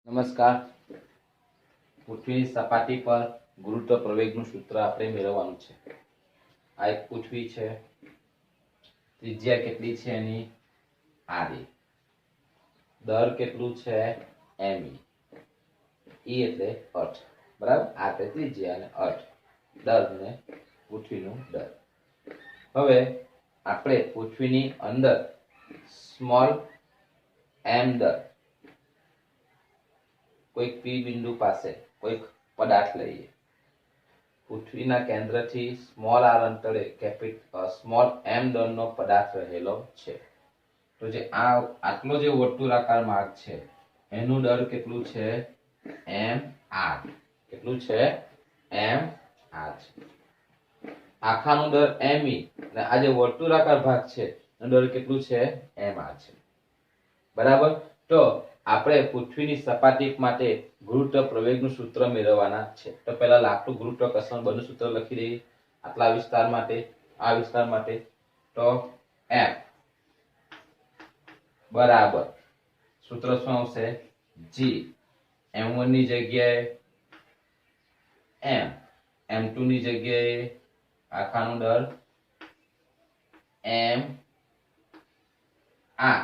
નમસ્કાર. પૃથ્વીની સપાટી પર ગુરુત્વ પ્રવેગનું સૂત્ર આપણે મેળવવાનું છે. આ એક પૃથ્વી છે, ત્રિજ્યા કેટલી છે એની આરી, દર કેટલું છે એમી, ઈ એટલે અર્થ, બરાબર. આ એટલે ત્રિજ્યા અને અર્થ, દર ને પૃથ્વીનું દર. હવે આપણે પૃથ્વીની અંદર સ્મોલ એમ દર કોઈક પી બિંદુ પાસે કોઈક પદાર્થ લઈએ. પૃથ્વીના કેન્દ્રથી સ્મોલ આર અંતરે સ્મોલ એમ દરનો પદાર્થ રહેલો છે. તો જે આટલો જે વર્તુળાકાર માર્ગ છે એનું દર કેટલું છે? M R. કેટલું છે? એમ આર છે. આખાનું દર એમ ઈ અને આ જે વર્તુળાકાર ભાગ છે એનું દર કેટલું છે? એમ આર છે. બરાબર. તો આપણે પૃથ્વીની સપાટી માટે ગુરુત્વ પ્રવેગનું સૂત્ર મેળવવાના છે. તો પહેલા લાગતું ગુરુત્વાકર્ષણ બળનું સૂત્ર લખી દઈએ. આટલા વિસ્તાર માટે, આ વિસ્તાર માટે. તો F બરાબર સૂત્ર શું આવશે? G m1 ની જગ્યાએ m, m2 ની જગ્યાએ આખાનું દર m r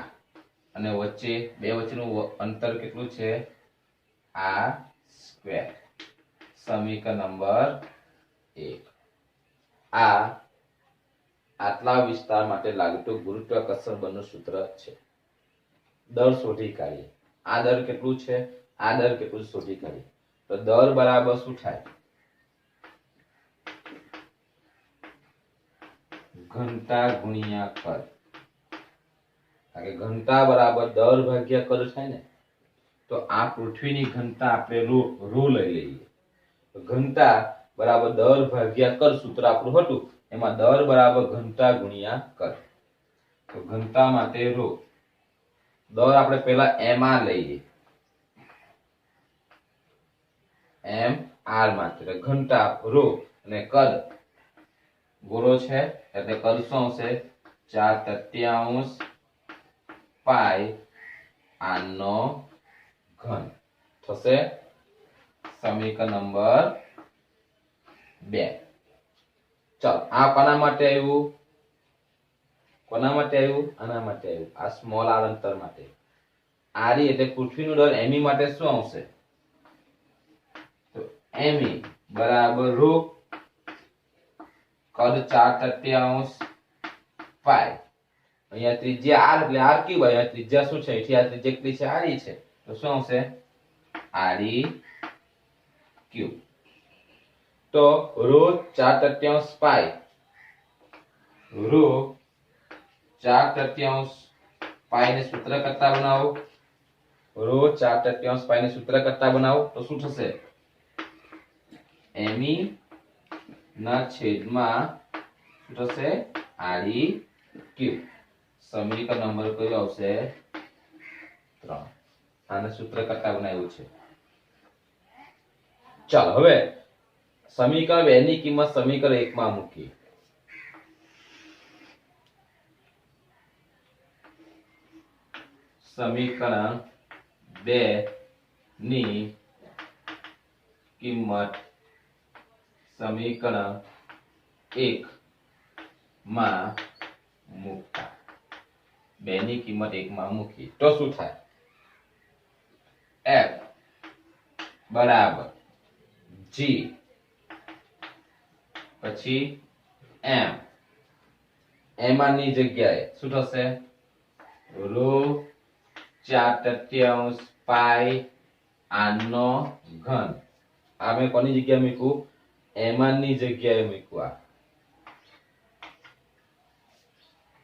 અને વચ્ચે બે વચ્ચેનું અંતર કેટલું છે? r square. સમીકરણ નંબર 1. આ આટલા વિસ્તાર માટે લાગતું ગુરુત્વાકર્ષણ બળનું સૂત્ર છે. દર શોધી કાઢીએ. આ દર કેટલું છે, આ દર કેટલું શોધી કાઢીએ. તો દર બરાબર શું થાય? ઘનતા ગુણ્યા કદ. ઘનતા બરાબર દર ભાગ્યા કદ થાય ને. તો આ પૃથ્વીની ઘનતા આપણે ρ લઈ લઈએ. તો ઘનતા બરાબર દર ભાગ્યા કદ સૂત્ર આપણું હતું. એમાં દર બરાબર ઘનતા ગુણ્યા કદ. તો ઘનતા માટે ρ, દર આપણે પહેલા એમ આર લઈએ. એમ આર માટે ઘનતા ρ અને કદ ગોળો છે એટલે કદ શું આવશે? 4/3 પાઈ આર નો ઘન થશે. સમીકરણ નંબર 2. ચાલો, આ કોના માટે આવ્યું? કોના માટે આવ્યું? આના માટે આવ્યું. આ સ્મોલ આર અંતર માટે. આરી એટલે પૃથ્વીનું દર એમી માટે શું આવશે? તો એમી બરાબર ρ કદ 4/3 પાઈ. અહીંયા ત્રિજ્યા આર એટલે આર ક્યુબ. અહીંયા ત્રિજ્યા શું છે? અહીંથી આ ત્રિજ્યા કેટલી છે? આરી છે. તો શું આવશે? આરી ક્યુબ. તો ρ 4/3 પાઈ, ρ 4/3 પાઈ ને સૂત્ર કરતા બનાવો. ρ 4/3 પાઈ ને સૂત્ર કરતા બનાવો તો શું થશે? એમી ના છેદમાં શું થશે? આરી ક્યુબ. સમીકરણ નંબર કયો આવશે? 3. આને સૂત્ર કરતા બનાવ્યું છે. ચાલો, હવે સમીકરણ 2 ની કિંમત સમીકરણ 1 માં મૂકીએ. સમીકરણ 2 ની કિંમત સમીકરણ 1 માં મૂકતા. 2 ની કિંમત 1 માં મૂકી તો શું થાય? F બરાબર G પછી M, એમાં ની જગ્યાએ શું થશે? ρ 4/3 પાઈ આર નો ઘન. આ મેં કોની જગ્યાએ મૂક્યું? એમાં ની જગ્યાએ મૂક્યું.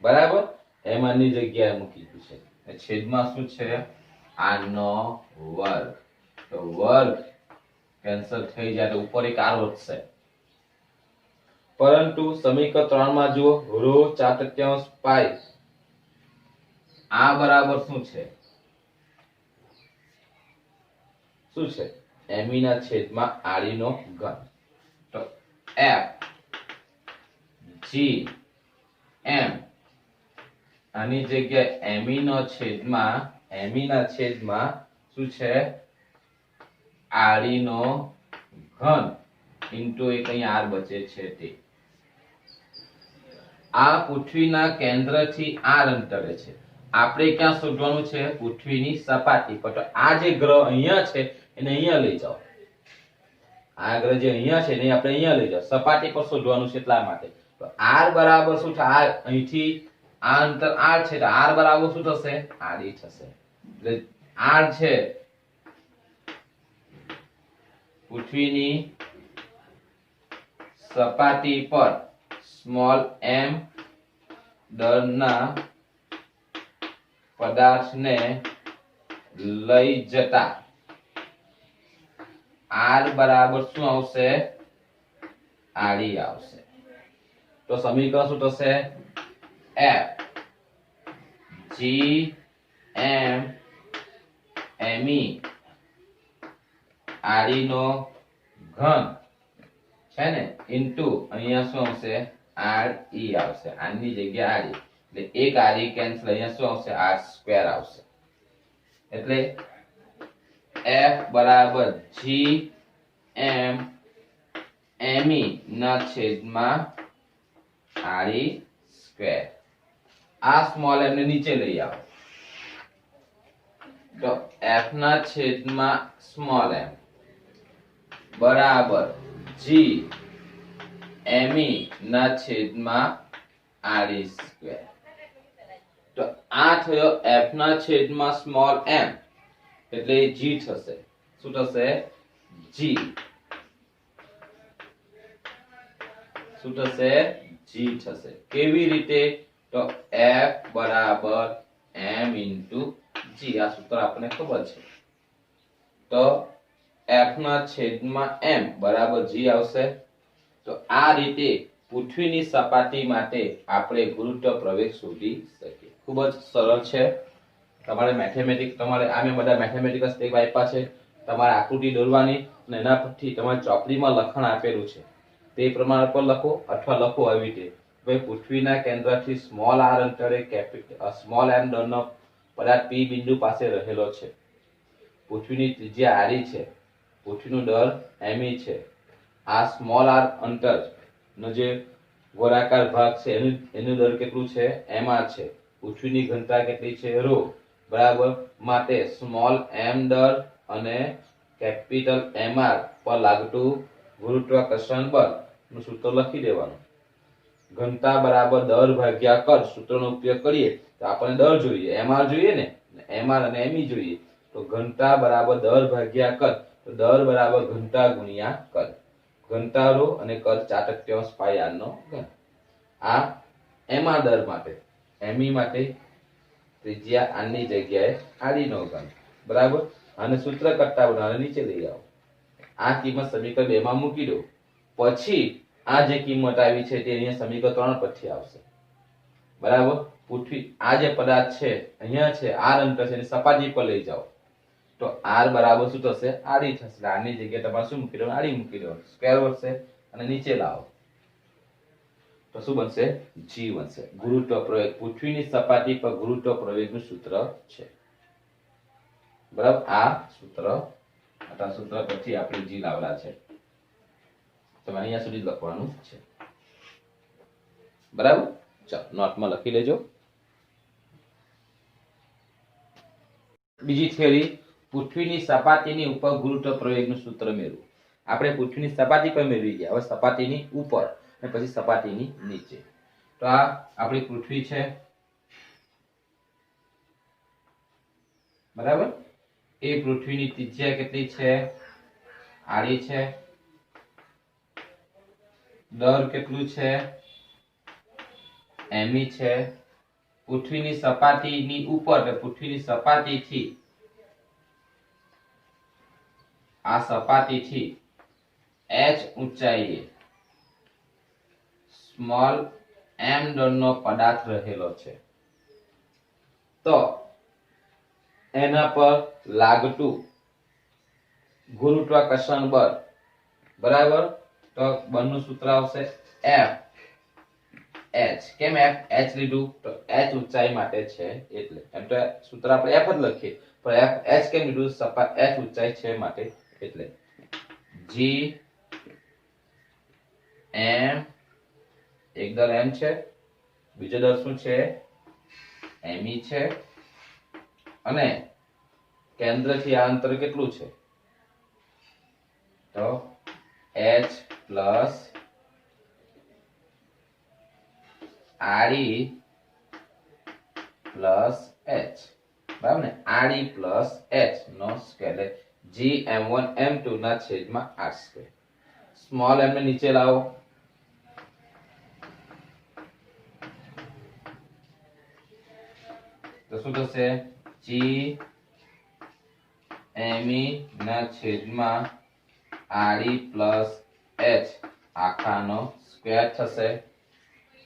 બરાબર, એમાં ની જગ્યાએ મૂકી દીધું છે. છેદમાં શું છે? આર નો વર્ગ. તો વર્ગ કેન્સલ થઈ જાય તો ઉપર એક આર વધશે. પરંતુ સમીકરણ 3 માં જુઓ, ρ 4/3 પાઈ આ બરાબર શું છે? શું છે? એમી ના છેદમાં આરી નો ઘન. તો F G M આની જગ્યાએ એમી ના છેદમાં શું છે? આડીનો ઘન ઇન્ટુ એક અહીંયા r બચે છે તે. આ પૃથ્વીના કેન્દ્રથી r અંતરે છે. આપણે ક્યાં શોધવાનું છે? પૃથ્વીની સપાટી પર. તો આ જે ગ્રહ અહીંયા છે એને અહીંયા લઈ જાઓ. આ ગ્રહ જે અહીંયા છે એને આપણે અહીંયા લઈ જાઓ. સપાટી પર શોધવાનું છે એટલા માટે. તો r બરાબર શું થાય? અહીંથી આ અંતર r છે તો r બરાબર શું થશે? આડી થશે. એટલે r છે પૃથ્વીની સપાટી પર સ્મોલ m દળના પદાર્થને લઈ જતા r બરાબર શું આવશે? આડી આવશે. તો સમીકરણ શું થશે? f g m me આડીનો ઘન છે ને ઇન્ટુ અહીંયા શું આવશે? r e આવશે. આની જગ્યા આડી એટલે એક આડી કેન્સલ, અહીંયા શું આવશે? r સ્ક્વેર આવશે. એટલે f બરાબર g m me ના છેદમાં આડી સ્ક્વેર. આ સ્મોલ m ને નીચે લઈ આવો તો f ના છેદમાં સ્મોલ m બરાબર g me ના છેદમાં આડી સ્ક્વેર. તો આ થયો f ના છેદમાં સ્મોલ m એટલે g થશે. શું થશે? g. શું થશે? g થશે. કેવી રીતે? તો f બરાબર m ઇન્ટુ g. આ સૂત્ર આપણને ખબર છે. તો f ના છેદમાં m બરાબર g આવશે. તો આ રીતે પૃથ્વીની સપાટી માટે આપણે ગુરુત્વ પ્રવેગ શોધી શકીએ. ખૂબ જ સરળ છે. તમારે મેથેમેટિક્સ તમારે આમે બધા મેથેમેટિકલ સ્ટેપ આપ્યા છે. તમારે આકૃતિ દોરવાની અને એના પરથી તમારી ચોપડીમાં લખાણ આપેલું છે તે પ્રમાણે પર લખો અથવા લખો આવી રીતે. ભાઈ પૃથ્વીના કેન્દ્રથી સ્મોલ r અંતરે સ્મોલ m દળનો પદાર્થ p બિંદુ પાસે રહેલો છે. પૃથ્વીની ત્રિજ્યા આડી છે. પૃથ્વીનું દળ me છે. આ સ્મોલ r અંતર નો જે ગોળાકાર ભાગ છે એનું દળ કેટલું છે? mr છે. પૃથ્વીની ઘનતા કેટલી છે? ρ. બરાબર. માટે સ્મોલ m દળ અને કેપિટલ mr પર લાગતું ગુરુત્વાકર્ષણ બળ નું સૂત્ર લખી દેવાનું. ઘનતા બરાબર દળ ભાગ્યા કદ સૂત્રનો ઉપયોગ કરીએ તો આપણને દળ જોઈએ, mr જોઈએ ને, mr અને me જોઈએ. તો ઘનતા બરાબર દળ ભાગ્યા કદ. તો દળ બરાબર ઘનતા ગુણ્યા કદ. ઘનતા ρ અને કદ 4/3 પાઈ r નો ઘન. આ mr દળ માટે. me માટે ત્રિજ્યા આની જગ્યાએ આડીનો ઘન. બરાબર. અને સૂત્ર કરતા બનાવીને નીચે લઈ આવો. આ કિંમત સમીકરણ 2 માં મૂકી દો. પછી આ જે કિંમત આવી છે તે અહીંયા સમીકરણ 3 પરથી આવશે. બરાબર. પૃથ્વી આ જે પદાર્થ છે અહીંયા છે r અંતર છે એની સપાટી પર લઈ જાઓ તો r બરાબર શું થશે? આડી થશે. આની જગ્યાએ તમારે શું મૂકી દેવાનું? આડી મૂકી દેવાનું. સ્ક્વેર વધશે અને નીચે લાવો તો શું બનશે? g બનશે. ગુરુત્વ પ્રવેગ પૃથ્વીની સપાટી પર ગુરુત્વ પ્રવેગનું સૂત્ર છે. બરાબર. આ સૂત્ર પરથી આપણે g લાવડા છે. તમારે અહીંયા સુધી લખવાનું છે. બરાબર. ચાલો નોટમાં લખી લેજો. બીજી થિયરી, પૃથ્વીની સપાટીની ઉપર ગુરુત્વ પ્રવેગનું સૂત્ર મેળવો. આપણે પૃથ્વીની સપાટી પર મેળવી ગયા. હવે સપાટીની ઉપર અને પછી સપાટીની નીચે. તો આ આપણી પૃથ્વી છે. બરાબર. એ પૃથ્વીની ત્રિજ્યા કેટલી છે? આડી છે. દળ કેટલું છે? me છે. પૃથ્વીની સપાટીની ઉપર એટલે પૃથ્વીની સપાટીથી આ સપાટીથી h ઊંચાઈએ સ્મોલ m દળનો પદાર્થ રહેલો છે. તો એના પર લાગતું ગુરુત્વાકર્ષણ બળ. બરાબર. તો બળનું સૂત્ર આવશે F h. કેમ F h લીધું? તો h ઊંચાઈ માટે છે એટલે. એમ તો સૂત્ર આપણે F જ લખીએ પણ F h કેમ લીધું? h ઊંચાઈ છે માટે એટલે g m એક દર m છે, બીજો દર શું છે me છે, અને કેન્દ્રથી આ અંતર કેટલું છે તો h પ્લસ આડી પ્લસ h, બરાબર ને, આડી પ્લસ h નો સ્ક્વેર એટલે gm1 m2 ના છેદમાં r સ્ક્વેર. સ્મોલ m ને નીચે લાવો તો શું થશે g me ના છેદમાં આડી પ્લસ h આખાનો સ્ક્વેર થશે.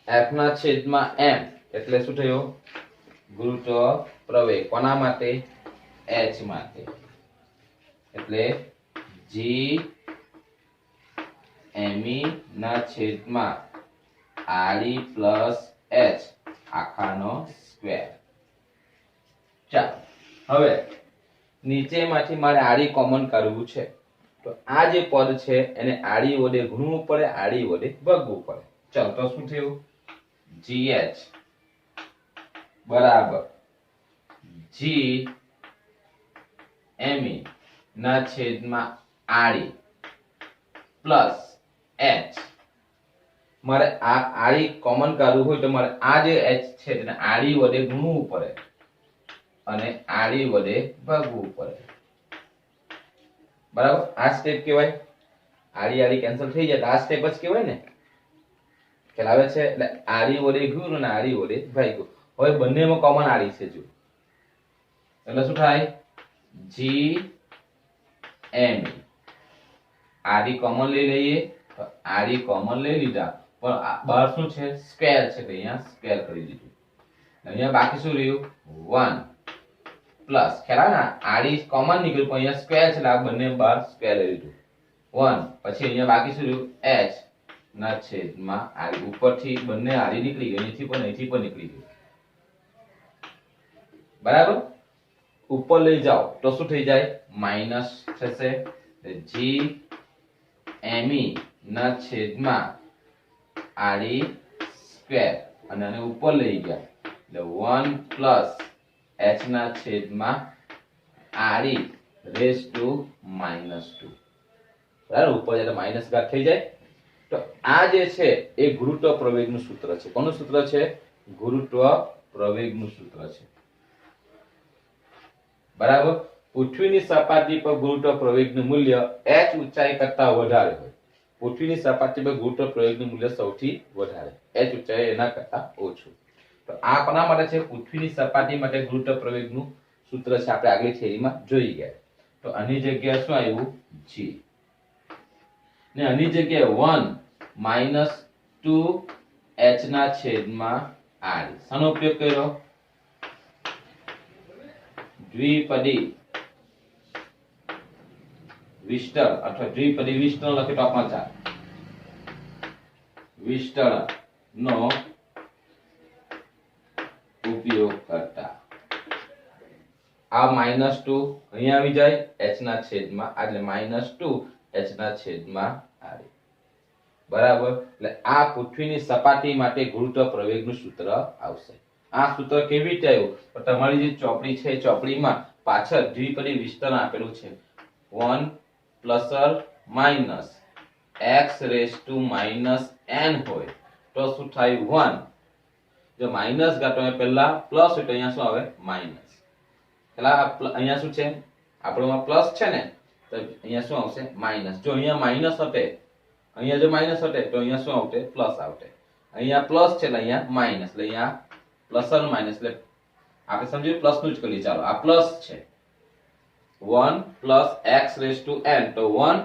f ના છેદમાં m એટલે શું થયું ગુરુત્વ પ્રવેગ કોના માટે h માટે, એટલે g me ના છેદમાં આડી પ્લસ h આખાનો સ્ક્વેર. ચાલો હવે નીચેમાંથી મારે આડી કોમન કાઢવું છે, તો આ જે પદ છે એને આડી વડે ગુણવું પડે, આડી વડે ભાગવું પડે. ચાલો તો શું થયું gh બરાબર g me ના છેદમાં આડી પ્લસ h. મારે આ આડી કોમન કાઢવું હોય તો મારે આ જે h છે તેને આડી વડે ગુણવું પડે અને આડી વડે ભાગવું પડે, બરાબર. આ સ્ટેપ કહેવાય, આડી આડી કેન્સલ થઈ જાય તો આ સ્ટેપ જ કહેવાય ને, ખ્યાલ આવે છે. એટલે આડી વડે ગુણ અને આડી વડે ભાગ્યું. હવે બંનેમાં કોમન આડી છે જો, એટલે શું થાય g me આડી કોમન લઈ લઈએ તો આડી કોમન લઈ લીધા, પણ બહાર શું છે સ્ક્વેર છે તો અહીંયા સ્ક્વેર કરી દીધું. અહીંયા બાકી શું રહ્યું 1 પ્લસ, ખ્યાલ આવે ને, આડી કોમન નીકળ્યું પણ અહીંયા સ્ક્વેર છે એટલે આ બંને બહાર સ્ક્વેર લઈ લીધું 1. પછી અહીંયા બાકી શું રહ્યું h ના છેદમાં આડી. ઉપરથી બંને આડી નીકળી ગઈ, અહીંથી પણ નીકળી ગઈ, બરાબર. ઉપર લઈ જાઓ તો શું થઈ જાય માઈનસ થશે. g me ના છેદમાં આડી સ્ક્વેર અને આને ઉપર લઈ ગયા એટલે 1 પ્લસ h ના છેદમાં આડી રેઝ ટુ -2, બરાબર. ઉપર એટલે માઈનસ ઘાત થઈ જાય. તો આ જે છે એ ગુરુત્વ પ્રવેગનું સૂત્ર છે. કોનું સૂત્ર છે ગુરુત્વ પ્રવેગનું સૂત્ર છે, બરાબર. પૃથ્વીની સપાટી પર ગુરુત્વ પ્રવેગનું મૂલ્ય h ઊંચાઈ કરતા વધારે હોય. પૃથ્વીની સપાટી પર ગુરુત્વ પ્રવેગનું મૂલ્ય સૌથી વધારે, h ઊંચાઈ એના કરતા ઓછું. તો આ કોના માટે છે પૃથ્વીની સપાટી માટે ગુરુત્વ પ્રવેગનું સૂત્ર છે, આપણે આગલી થિયરીમાં જોઈ ગયા. તો આની જગ્યાએ શું આવ્યું g ને આની જગ્યાએ 1 - 2h ના છેદમાં r. શાનો ઉપયોગ કર્યો દ્વિપદી વિસ્તરણ અથવા દ્વિપદી વિસ્તરણ લખી તો આપણા ચાર વિસ્તરણ નો ઉપયોગ કરતા આ -2 અહીંયા આવી જાય h ના છેદમાં એટલે -2h ના છેદમાં r, બરાબર. એટલે આ પૃથ્વીની સપાટી માટે ગુરુત્વ પ્રવેગનું સૂત્ર આવશે. આ સૂત્ર કેવી રીતે આવ્યું તો તમારી જે ચોપડી છે ચોપડીમાં પાછળ દ્વિપદી વિસ્તરણ આપેલું છે 1 ± x રેઝ ટુ -n હોય તો શું થાય 1. જો માઈનસ ઘાતો પહેલા પ્લસ હોય તો અહીંયા શું આવે માઈનસ. પેલા અહીંયા શું છે આપણોમાં પ્લસ છે ને તો અહીંયા શું આવશે માઈનસ. જો અહીંયા માઈનસ હતે, અહીંયા જો માઈનસ હતે તો અહીંયા શું આવતે પ્લસ આવતે. અહીંયા પ્લસ છે એટલે અહીંયા માઈનસ, એટલે અહીંયા પ્લસ અને માઈનસ એટલે આપણે સમજીએ પ્લસ નું જ કરીએ. ચાલો આ પ્લસ છે 1 + x રેઝ ટુ n તો 1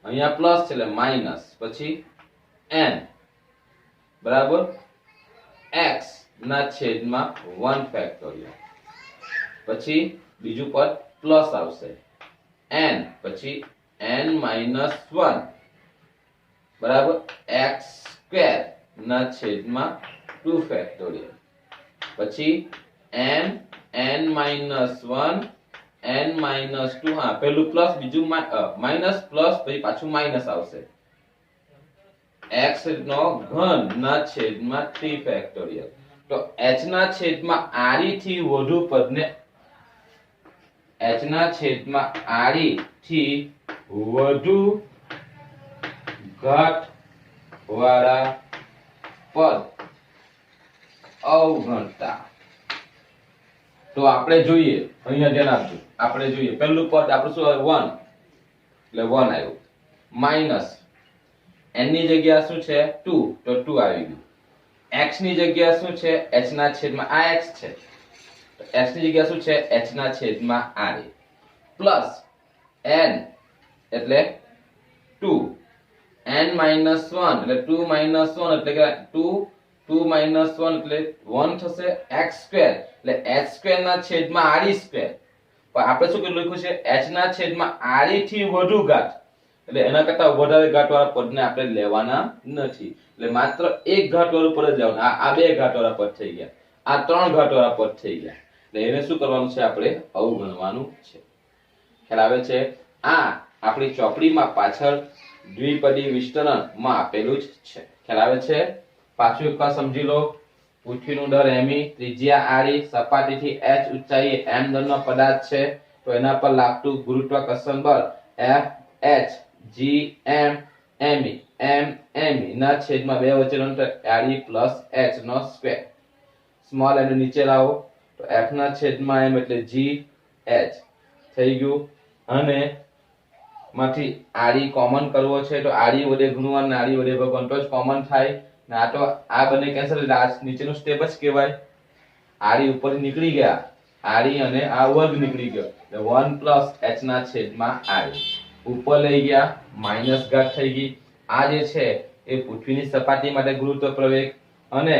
અહીંયા પ્લસ છે એટલે માઈનસ પછી n બરાબર x ના છેદમાં 1 ફેક્ટોરિયલ પછી બીજું પદ પ્લસ આવશે n પછી n - 1 બરાબર x સ્ક્વેર ના છેદમાં 2 ફેક્ટોરિયલ પછી n n - 1 n - 2 હા પેલું પ્લસ બીજું માઈનસ પ્લસ પછી પાછું માઈનસ આવશે x નો ઘન ના છેદમાં 3 ફેક્ટોરિયલ તો h ના છેદમાં r થી વધુ પદને h ના છેદમાં r થી વધુ ઘાત વાળા પદ અવગણતા તો આપણે જોઈએ અહીંયા ધ્યાન આપજો આપણે જોઈએ પહેલું પદ આપણું શું આવ્યું 1 એટલે 1 આવ્યું માઈનસ n ની જગ્યા શું છે 2 તો 2 આવી ગયું x ની જગ્યા શું છે h ના છેદમાં આ x છે તો x ની જગ્યા શું છે h ના છેદમાં r પ્લસ n એટલે 2 n - 1 એટલે 2 - 1 એટલે કે 2 - 1 એટલે 1 થશે x² એટલે h² ના છેદમાં r² પણ આપણે શું લખ્યું છે h ના છેદમાં r થી વધુ ઘાત એટલે એના કરતા વધારે ઘાત વાળા પદને આપણે લેવાના નથી એટલે માત્ર એક ઘાત વાળું પદ જ લેવાનું આ બે ઘાત વાળા પદ થઈ ગયા આ ત્રણ ઘાત વાળા પદ થઈ ગયા એટલે એને શું કરવાનું છે આપણે અવગણવાનું છે ખ્યાલ આવે છે આ આપણી ચોપડીમાં પાછળ દ્વિપદી વિસ્તરણ માં આપેલું જ છે ખ્યાલ આવે છે પાછું એકવાર સમજી લો પૃથ્વીનું દર એમી ત્રિજ્યા r સપાટીથી h ઊંચાઈએ m દળનો પદાર્થ છે તો એના પર લાગતું ગુરુત્વાકર્ષણ બળ F h g m m m ના છેદમાં બે વચ્ચેનું અંતર r h નો સ્ક્વેર સ્મોલ એનું નીચે લાવો તો f ના છેદમાં m એટલે g h થઈ ગયું અને માંથી r કોમન કરવો છે તો r વડે ગુણવાનું r વડે ભાગવાનું તો જ કોમન થાય ને આ તો આ બંને કેન્સલ એટલે આ નીચેનું સ્ટેપ જ કહેવાય r ઉપર નીકળી ગયા r અને આ વર્ગ નીકળી ગયો એટલે 1 h ના છેદમાં r ઉપર લઈ ગયા માઈનસ ઘાત થઈ ગઈ આ જે છે એ પૃથ્વીની સપાટી માટે ગુરુત્વ પ્રવેગ અને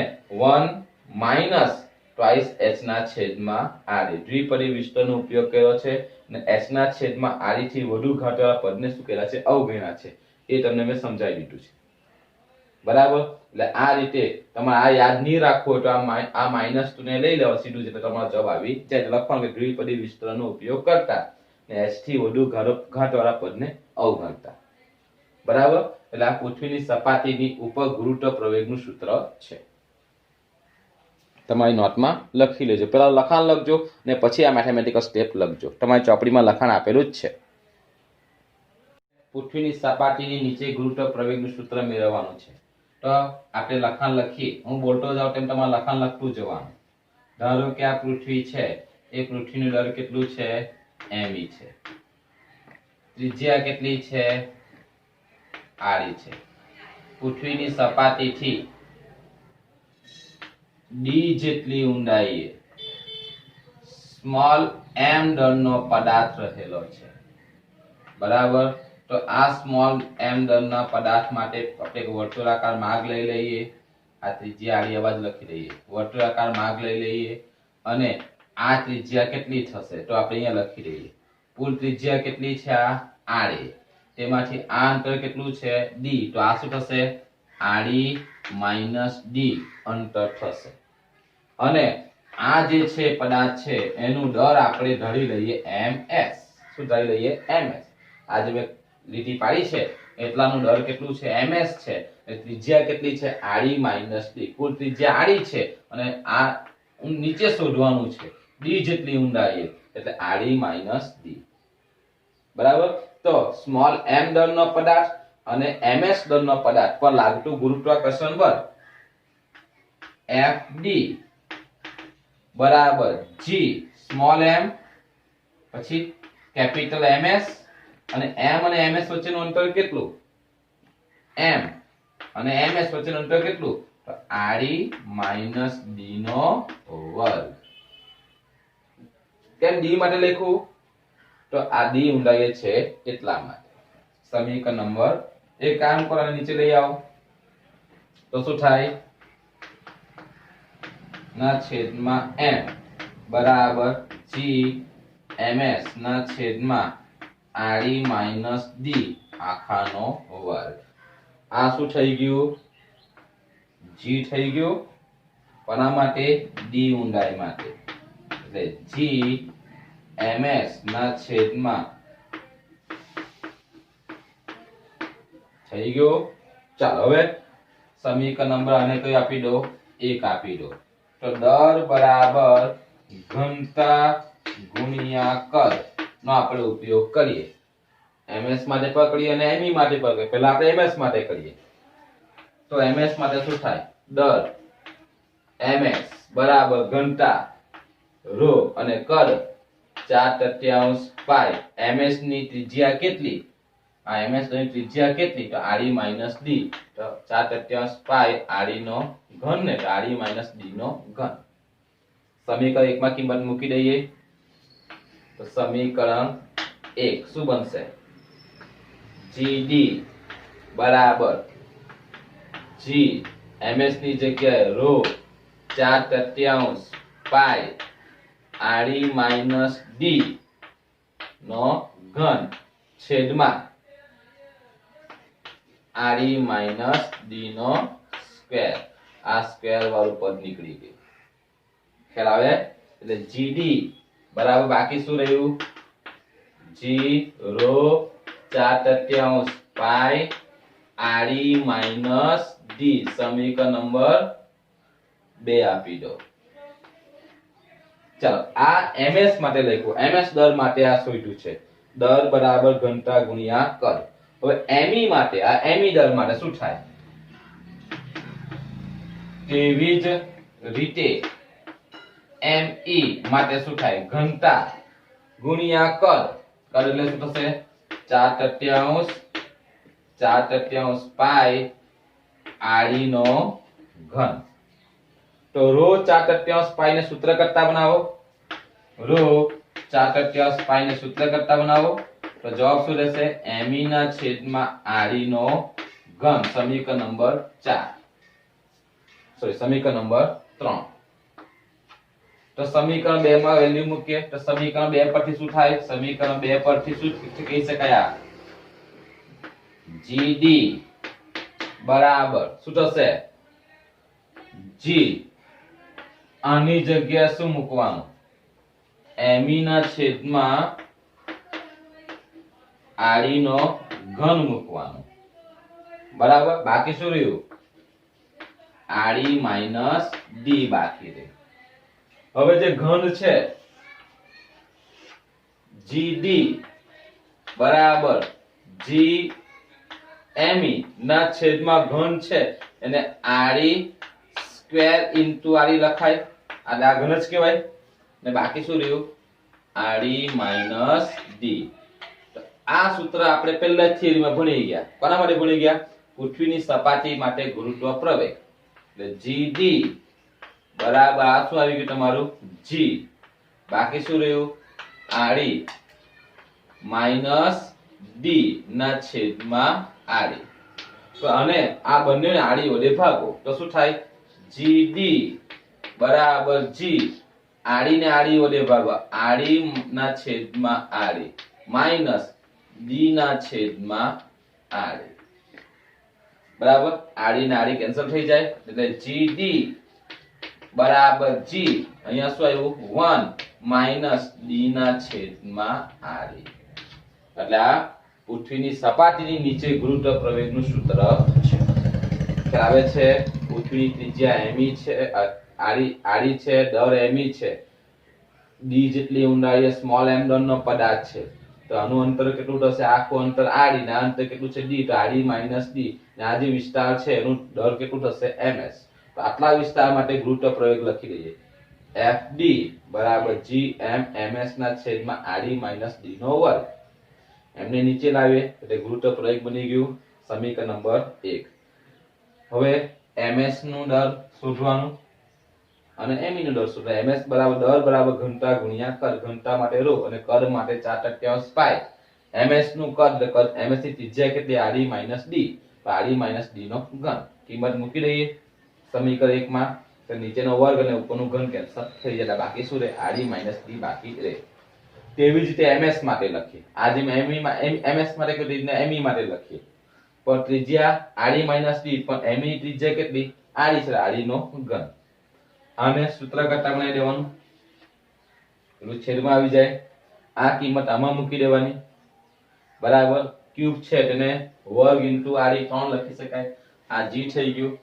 1 માઈનસ ટ્વાઇસ h ના છેદમાં r દ્વિપદી વિસ્તરણનો ઉપયોગ કર્યો છે અને h ના છેદમાં r થી વધુ ઘાતવાળા પદને શું કહેલા છે અવગણ્યા છે એ તમને મેં સમજાવી દીધું છે બરાબર એટલે આ રીતે તમારે આ યાદ નહીં રાખવું તો આ માઈનસ ને લઈ લેવા સીધું એટલે તમારો જવાબ આવી જાય લખવાનું કે દ્વિપદી વિસ્તરણનો ઉપયોગ કરતા ને h થી વધુ ઘાતવાળા પદને અવગણતા બરાબર એટલે આ પૃથ્વીની સપાટીની ઉપર ગુરુત્વ પ્રવેગનું સૂત્ર છે તમારી નોટમાં લખી લેજો પહેલા લખાણ લખજો ને પછી આ મેથેમેટિકલ સ્ટેપ લખજો તમારી ચોપડીમાં લખાણ આપેલું જ છે પૃથ્વીની સપાટીની નીચે ગુરુત્વ પ્રવેગનું સૂત્ર મેળવવાનું છે તો આપણે લખાણ લખી હું બોલતો જાઉં તેમ તમારે લખાણ લખતું જવાનું ધારો કે આ પૃથ્વી છે એ પૃથ્વીનું દર કેટલું છે m છે ત્રિજ્યા કેટલી છે r છે પૃથ્વીની સપાટીથી d જેટલી ઊંડાઈએ સ્મોલ m દળનો પદાર્થ રહેલો છે બરાબર તો આ સ્મોલ m દળના પદાર્થ માટે આપણે વર્તુળાકાર માર્ગ લઈ લઈએ આ ત્રિજ્યા આડી અવાજ લખી દઈએ વર્તુળાકાર માર્ગ લઈ લઈએ અને આ ત્રિજ્યા કેટલી થશે તો આપણે અહીંયા લખી દઈએ કુલ ત્રિજ્યા કેટલી છે આ r તેમાંથી આ અંતર કેટલું છે d તો આ શું થશે r - d અંતર થશે અને આ જે છે પદાર્થ છે એનું દર આપણે ધરી લઈએ ms શું ધરી લઈએ ms આ જે મેં લીટી પાડી છે એટલાનું દર કેટલું છે ms છે એટલે ત્રિજ્યા કેટલી છે r - d કુલ ત્રિજ્યા r છે અને આ નીચે શોધવાનું છે d જેટલી ઊંડાઈએ એટલે r - d બરાબર તો સ્મોલ m દળનો પદાર્થ અને ms દળનો પદાર્થ પર લાગતું ગુરુત્વાકર્ષણ બળ Fd બરાબર g સ્મોલ m પછી કેપિટલ ms અને m અને ms વચ્ચેનું અંતર કેટલું m અને ms વચ્ચેનું અંતર કેટલું તો r - d નો વર્ગ કેમ d માટે લખ્યું તો આ d ઊંડાઈએ છે એટલા માટે સમીકરણ નંબર એક કામ કરો અને નીચે લઈ આવો તો શું થાય ના છેદમાં m બરાબર g ms ના છેદમાં r - d આખાનો વર્ગ આ શું થઈ ગયું g થઈ ગયું કોના માટે d ઊંડાઈ માટે એટલે g ms ના છેદમાં થઈ ગયો। ચાલો હવે સમીકરણ નંબર આને કઈ આપી દો, 1 આપી દો। તો દર બરાબર ઘનતા ગુણ્યા કદ નો આપણે ઉપયોગ કરીએ। ms માટે પકડીએ અને me માટે પકડીએ। પહેલા આપણે ms માટે કરીએ તો ms માટે શું થાય, દર ms બરાબર ઘનતા રો અને કદ 4/3 પાઈ। ms ની ત્રિજ્યા કેટલી, આ ms ની ત્રિજ્યા કેટલી, તો આડી માઈનસ ડી, તો 4/3 પાઈ આડી નો ઘન ને આડી માઈનસ ડી નો ઘન। સમીકરણ 1 માં કિંમત મૂકી દઈએ તો સમીકરણ 1 શું બનશે, gd બરાબર g ms ની જગ્યાએ રો 4/3 પાઈ આડી માઈનસ ડી નો ઘન છેદમાં આડી માઈનસ ડી નો સ્ક્વેર। આ સ્ક્વેર વાળું પદ નીકળી ગયું, ખ્યાલ આવે। એટલે gd બરાબર બાકી શું રહ્યું, g રો 4/3 પાઈ આડી માઈનસ ડી, સમીકરણ નંબર 2 આપી દો। ચાલો આ ms માટે લખ્યું, ms દર માટે આ શોધ્યું છે, દર બરાબર ઘનતા ગુણ્યા કદ। હવે me માટે, આ me દર માટે શું થાય, તેવી જ રીતે me માટે શું થાય, ઘનતા ગુણ્યા કદ, કદ એટલે શું થશે 4/3 પાઈ આડી નો ઘન। તો રો 4/3 પાઈ ને સૂત્ર કરતા બનાવો, રો 4/3 પાઈ ને સૂત્ર કરતા બનાવો તો જવાબ શું રહેશે, me ના છેદમાં આડી નો ઘન, સમીકરણ નંબર 4, સોરી સમીકરણ નંબર 3। તો સમીકરણ 2 માં વેલ્યુ મૂકીએ તો સમીકરણ 2 પરથી શું થાય, સમીકરણ 2 પરથી શું કહી શકાય, આ gd બરાબર શું થશે, g આની જગ્યાએ શું મૂકવાનું, me ના છેદમાં આડી નો ઘન મૂકવાનું, બરાબર। બાકી શું રહ્યું, આડી માઈનસ ડી બાકી રહે। હવે જે ઘન છે gd બરાબર g me ના છેદમાં ઘન છે એને આડી સ્ક્વેર ઇન્ટુ આડી લખાય, આ ઘન જ કહેવાય ને બાકી શું રહ્યું, આડી માઈનસ ડી। આ સૂત્ર આપણે પહેલા જ થિયરીમાં ભણી ગયા, કોના માટે ભણી ગયા, પૃથ્વીની સપાટી માટે ગુરુત્વ પ્રવેગ। એટલે gd બરાબર આ શું આવી ગયું તમારું g, બાકી શું રહ્યું, આડી માઈનસ ડી ના છેદમાં આડી। તો અને આ બંનેને આડી વડે ભાગો તો શું થાય, gd બરાબર g આડી ને આડી વડે ભાગો, આડી ના છેદમાં આડી માઈનસ ડી ના છેદમાં આડી, બરાબર। આડી ને આડી કેન્સલ થઈ જાય એટલે gd બરાબર g, અહીંયા શું આવ્યું 1 માઈનસ ડી ના છેદમાં આડી। એટલે આ પૃથ્વીની સપાટીની નીચે ગુરુત્વ પ્રવેગનું સૂત્ર છે, ખ્યાલ આવે છે। પૃથ્વીની ત્રિજ્યા me છે, આડી છે, દર me છે, ડી જેટલી ઊંડાઈએ સ્મોલ m દળનો પદાર્થ છે, તો આનું અંતર કેટલું થશે, આખું અંતર આડી ના અંતર કેટલું છે ડી, તો આડી માઈનસ ડી ને આ જે વિસ્તાર છે એનું દર કેટલું થશે ms। તો આટલા વિસ્તાર માટે ગુરુત્વ પ્રવેગ લખી દઈએ, fd બરાબર gm ms ના છેદમાં આડી માઈનસ ડી નો વર્ગ। એમને નીચે લાવીએ એટલે ગુરુત્વ પ્રવેગ બની ગયું સમીકરણ નંબર 1। હવે ms નું દર શોધવાનું અને me નું દર શોધવાનું। ms બરાબર દર બરાબર ઘનતા ગુણ્યા કદ, ઘનતા માટે રો અને કદ માટે 4/3 પાઈ। ms નું કદ, ms ની ત્રિજ્યા કેટલી, આડી માઈનસ ડી, તો આડી માઈનસ ડી નો ઘન, કિંમત મૂકી દઈએ સમીકરણ 1 માં તો નીચેનો વર્ગ અને ઉપરનું ઘન કેન્સલ થઈ જાય, બાકી શું રહે, આડી માઈનસ ડી બાકી રહે। તેવી જ રીતે ms માટે લખીએ, આ જેમ ms માટે કરી રીતે me માટે લખીએ, પણ ત્રિજ્યા આડી માઈનસ ડી, પણ me ની ત્રિજ્યા કેટલી, આડી છે, આડી નો ઘન। આને સૂત્ર કરતા બનાવી દેવાનું, પેલું છેદમાં આવી જાય આ કિંમત આમાં મૂકી દેવાની બરાબર ક્યુબ છે તેને વર્ગ ઇન્ટુ આડી 3 લખી શકાય આ g થઈ ગયું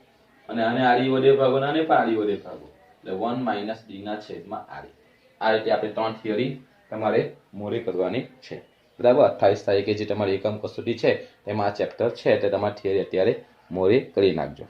અને આને આડી વડે ભાગો અને આને પણ આડી વડે ભાગો એટલે 1 માઈનસ d ના છેદમાં આડી આ રીતે આપણે ત્રણ થિયરી તમારે મોરી કરવાની છે બરાબર 28 તારીખે જે તમારી એકમ કસોટી છે તેમાં આ ચેપ્ટર છે એટલે તમારી થિયરી અત્યારે મોરી કરી નાખજો